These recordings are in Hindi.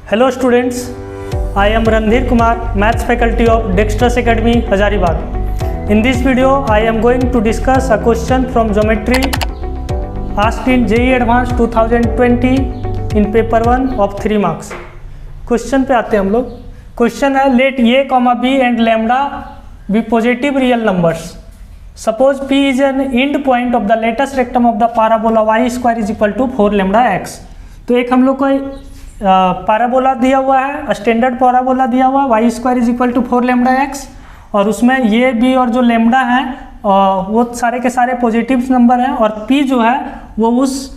Hello students, I am Randhir Kumar, Maths faculty of Dexterous Academy, Hazaribagh. In this video, I am going to discuss a question from geometry asked in JEE Advanced 2020 in paper 1 of 3 marks. Question पे आते हैं हम लोग. क्वेश्चन है let a, b and lambda be positive real numbers. Suppose p is an end point of the latest rectum of the parabola y square is equal to 4 lambda x. तो एक हम लोग को पैराबोला दिया हुआ है, स्टैंडर्ड पैराबोला दिया हुआ है, y square is equal to 4 lambda x, और उसमें ये बी और जो लेमडा है वो सारे के सारे पॉजिटिव नंबर हैं, और पी जो है वो उस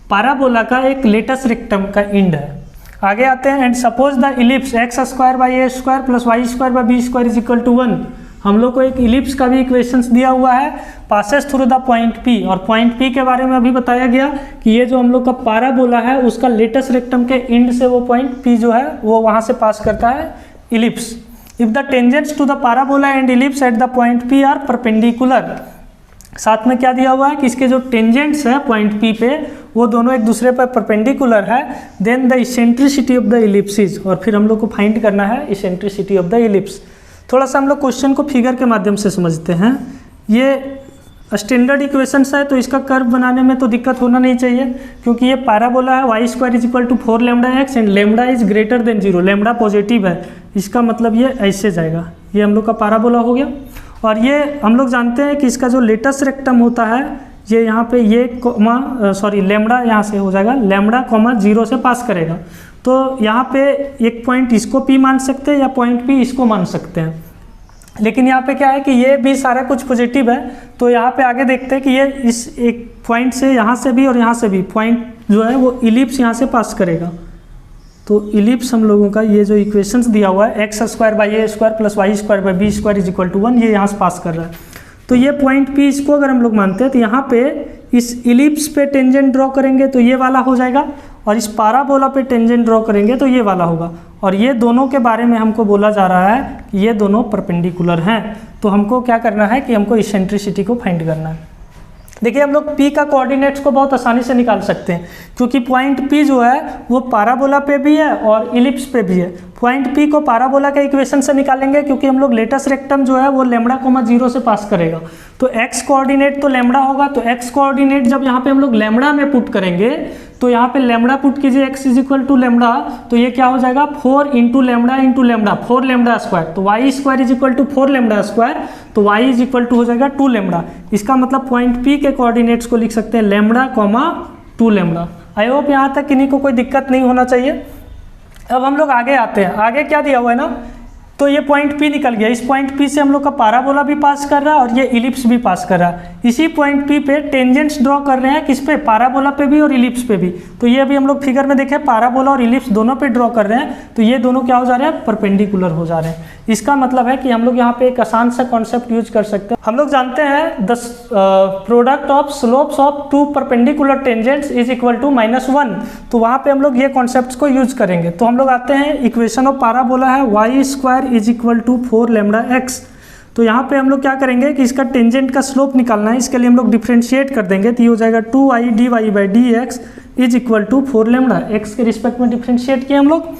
पैराबोला का एक लेटेस्ट रेक्टम का एंड है. आगे आते हैं. And suppose the ellipse x square by a square plus y square by b square is equal to 1. हम लोग को एक इलिप्स का भी इक्वेशंस दिया हुआ है, passes through the point P, और पॉइंट पी के बारे में अभी बताया गया कि ये जो हम लोग का पैराबोला है उसका लेटेस्ट रेक्टम के एंड से वो पॉइंट पी जो है वो वहाँ से पास करता है ellipse. If the tangents to the parabola and ellipse at the point P are perpendicular. साथ में क्या दिया हुआ है कि इसके जो टेंजेंट्स है पॉइंट पी पे वो दोनों एक दूसरे पर परपेंडिकुलर है. Then the eccentricity of the ellipsis, और फिर हम लोग को फाइंड करना है इसेंट्रिसिटी ऑफ द इलिप्स. थोड़ा सा हम लोग क्वेश्चन को फिगर के माध्यम से समझते हैं. ये स्टैंडर्ड इक्वेशंस है तो इसका कर्व बनाने में तो दिक्कत होना नहीं चाहिए, क्योंकि ये पैराबोला है y square is equal to 4 lambda x and lambda is greater than 0. Lambda positive है, इसका मतलब ये ऐसे जाएगा. ये हम लोग का पैराबोला हो गया. और ये हम लोग जानते हैं कि इसका जो लेटेस्ट रेक्टम होता है ये यहाँ पे ये लेमडा यहाँ से हो जाएगा, लेमडा कॉमा 0 से पास करेगा. तो यहाँ पे एक पॉइंट इसको P मान सकते हैं या पॉइंट P इसको मान सकते हैं. लेकिन यहाँ पे क्या है कि ये भी सारा कुछ पॉजिटिव है, तो यहाँ पे आगे देखते हैं कि ये इस एक पॉइंट से यहाँ से भी और यहाँ से भी पॉइंट जो है वो इलिप्स यहाँ से पास करेगा. तो इलिप्स हम लोगों का ये जो इक्वेशंस दिया हुआ है x square by a square plus y square by b square is equal to 1, ये यहाँ से पास कर रहा है. तो ये पॉइंट P इसको अगर हम लोग मानते हैं तो यहाँ पे इस इलिप्स पे टेंजेंट ड्रॉ करेंगे तो ये वाला हो जाएगा, और इस पैराबोला पे टेंजेंट ड्रॉ करेंगे तो ये वाला होगा. और ये दोनों के बारे में हमको बोला जा रहा है कि ये दोनों परपेंडिकुलर हैं. तो हमको क्या करना है कि हमको इसेंट्रिसिटी को फाइंड करना है. देखिए हम लोग P का कोऑर्डिनेट्स को बहुत आसानी से निकाल सकते हैं, क्योंकि पॉइंट P जो है वो पैराबोला पे भी है और इलिप्स पे भी है. पॉइंट P को पैराबोला के इक्वेशन से निकालेंगे, क्योंकि हम लोग लेटेस्ट रेक्टम जो है वो लेमडा कोमा 0 से पास करेगा. तो x कोऑर्डिनेट तो लेमडा होगा, तो x कोऑर्डिनेट जब यहाँ पे हम लोग लेमडा में पुट करेंगे तो यहाँ पे लेमडा पुट कीजिए x is equal to lambda, तो ये क्या हो जाएगा 4 इंटू लेमडा 4 लेमडा स्क्वायर. तो y square is equal to 4 lambda square, तो y इज इक्वल टू हो जाएगा 2 लेमडा. इसका मतलब पॉइंट P के कोऑर्डिनेट्स को लिख सकते हैं lambda comma 2 lambda. I hope यहाँ तक किन्हीं को कोई दिक्कत नहीं होना चाहिए. अब हम लोग आगे आते हैं. आगे क्या दिया हुआ है ना, तो ये पॉइंट P निकल गया. इस पॉइंट P से हम लोग का पैराबोला भी पास कर रहा है और ये इलिप्स भी पास कर रहा है. इसी पॉइंट P पे टेंजेंट्स ड्रॉ कर रहे हैं, किस पे, पैराबोला पे भी और इलिप्स पे भी. तो ये अभी हम लोग फिगर में देखें पैराबोला और इलिप्स दोनों पे ड्रॉ कर रहे हैं, तो ये दोनों क्या हो जा रहे हैं, परपेंडिकुलर हो जा रहे हैं. इसका मतलब है कि हम लोग यहाँ पे एक आसान सा कॉन्सेप्ट यूज कर सकते हैं. हम लोग जानते हैं the product of slopes of 2 perpendicular tangents is equal to -1. तो वहाँ पे हम लोग ये कॉन्सेप्ट को यूज करेंगे. तो हम लोग आते हैं, इक्वेशन ऑफ पैराबोला है y square is equal to 4 lambda x. तो यहाँ पे हम लोग क्या करेंगे कि इसका टेंजेंट का स्लोप निकालना है. इसके लिए हम लोग डिफ्रेंशिएट कर देंगे, तो ये हो जाएगा 2i dy by d x is equal to 4 lambda. X के रिस्पेक्ट में डिफ्रेंशिएट किए हम लोग,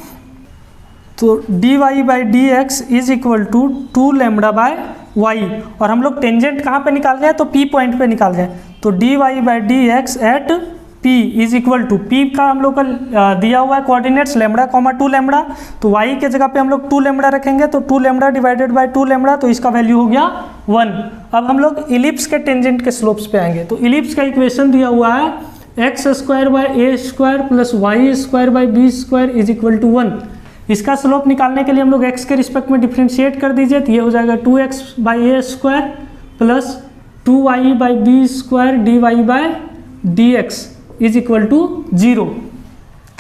तो dy by d x is equal to 2 lambda by y. और हम लोग टेंजेंट कहाँ पे निकाल रहे हैं, तो P पॉइंट पे निकाल रहे हैं. तो dy by d x at P is equal to, P का हम लोग का दिया हुआ है कोऑर्डिनेट्स लेमडा कॉमा 2 लेमडा, तो y के जगह पे हम लोग 2 लेमडा रखेंगे, तो 2 लेमडा डिवाइडेड बाय 2 लेमडा, तो इसका वैल्यू हो गया 1. अब हम लोग इलिप्स के टेंजेंट के स्लोप्स पे आएंगे. तो इलिप्स का इक्वेशन दिया हुआ है x square by a square plus y square by b square is equal to 1. इसका स्लोप निकालने के लिए हम लोग x के रिस्पेक्ट में डिफ्रेंशिएट कर दीजिए, तो ये हो जाएगा 2x by a square plus 2y by b square dy by d x is equal to 0.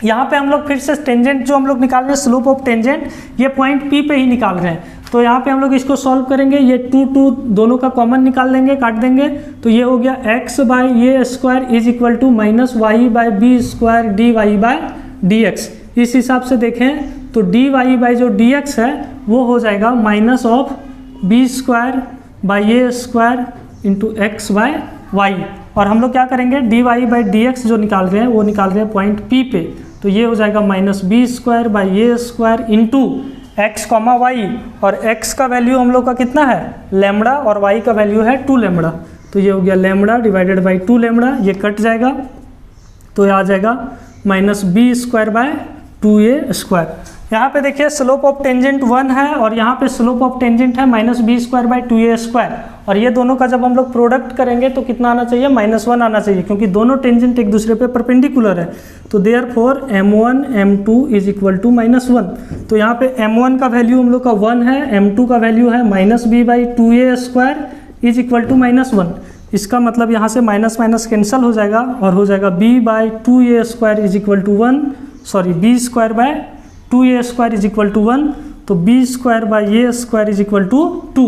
यहाँ पे हम लोग फिर से टेंजेंट जो हम लोग निकाल रहे हैं, स्लोप ऑफ टेंजेंट, ये पॉइंट P पे ही निकाल रहे हैं. तो यहाँ पे हम लोग इसको सॉल्व करेंगे, ये 2 दोनों का कॉमन निकाल देंगे, काट देंगे, तो ये हो गया x by a square is equal to -y by b square d y by d x. इस हिसाब से देखें तो dy बाई जो dx है वो हो जाएगा minus of b square by a square into x by y, और हम लोग क्या करेंगे dy बाई डी एक्स जो निकाल रहे हैं वो निकाल रहे हैं पॉइंट P पे, तो ये हो जाएगा minus b square by a square into x comma y, और x का वैल्यू हम लोग का कितना है लैम्बडा और y का वैल्यू है 2 लैम्बडा, तो ये हो गया लैम्बडा डिवाइडेड बाई 2 लैम्बडा, ये कट जाएगा तो ये आ जाएगा minus b square by 2a square. यहाँ पे देखिए स्लोप ऑफ टेंजेंट 1 है और यहाँ पे स्लोप ऑफ टेंजेंट है minus b square by 2a square, और ये दोनों का जब हम लोग प्रोडक्ट करेंगे तो कितना आना चाहिए -1 आना चाहिए, क्योंकि दोनों टेंजेंट एक दूसरे पे परपेंडिकुलर है, तो therefore m1 m2 is equal to -1। तो यहाँ पे m1 का वैल्यू हम लोग का 1 है, m2 का वैल्यू है minus b by 2a square is equal to -1। इसका मतलब यहाँ से माइनस माइनस कैंसिल हो जाएगा और हो जाएगा b by 2a square is equal to 1, sorry b square by 2a square is equal to 1, तो b square by a square is equal to 2।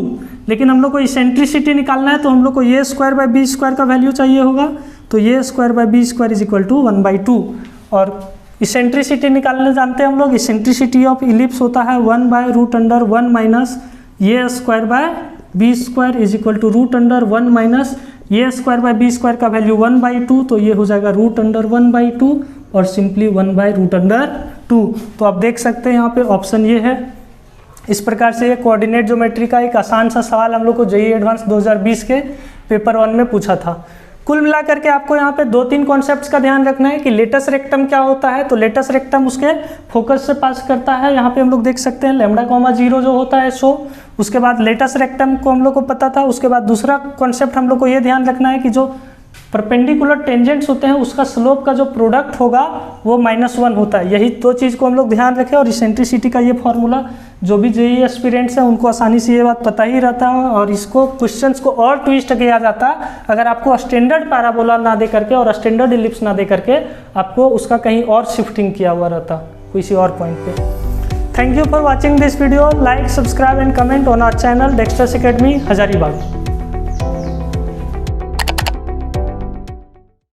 लेकिन हम लोग को इसेंट्रिसिटी निकालना है तो हम लोग को a square by b square का वैल्यू चाहिए होगा, तो a square by b square is equal to 1/2, और इसेंट्रिसिटी निकालने जानते हैं हम लोग, इसेंट्रिसिटी ऑफ इलिप्स होता है 1/√1 minus a square by b square is equal to √1 minus a square by b square का वैल्यू 1/2, तो ये हो जाएगा √1/2 और सिंपली 1/√2। तो आप देख सकते हैं यहाँ पे ऑप्शन ये है। इस प्रकार से ये कोऑर्डिनेट ज्योमेट्री का एक आसान सा सवाल हम लोग को जेईई एडवांस 2020 के पेपर 1 में पूछा था। कुल मिलाकर के आपको यहाँ पे 2-3 कॉन्सेप्ट्स का ध्यान रखना है कि लेटस रेक्टम क्या होता है, तो लेटस रेक्टम उसके फोकस से पास करता है, यहाँ पे हम लोग देख सकते हैं λ,0 जो होता है सो, उसके बाद लेटस रेक्टम को हम लोग को पता था। उसके बाद दूसरा कॉन्सेप्ट हम लोग को ये ध्यान रखना है कि जो परपेंडिकुलर टेंजेंट्स होते हैं उसका स्लोप का जो प्रोडक्ट होगा वो -1 होता है। यही दो चीज़ को हम लोग ध्यान रखें, और इसेंट्रिसिटी का ये फॉर्मूला जो भी जेईई एस्पिरेंट्स हैं उनको आसानी से ये बात पता ही रहता है, और इसको क्वेश्चंस को और ट्विस्ट किया जाता है अगर आपको स्टैंडर्ड पैराबोला ना दे करके और स्टैंडर्ड इलिप्स ना दे करके आपको उसका कहीं और शिफ्टिंग किया हुआ रहता किसी और पॉइंट पे। Thank you for watching this video, like subscribe and comment on our channel Dextrous Academy Hazaribagh.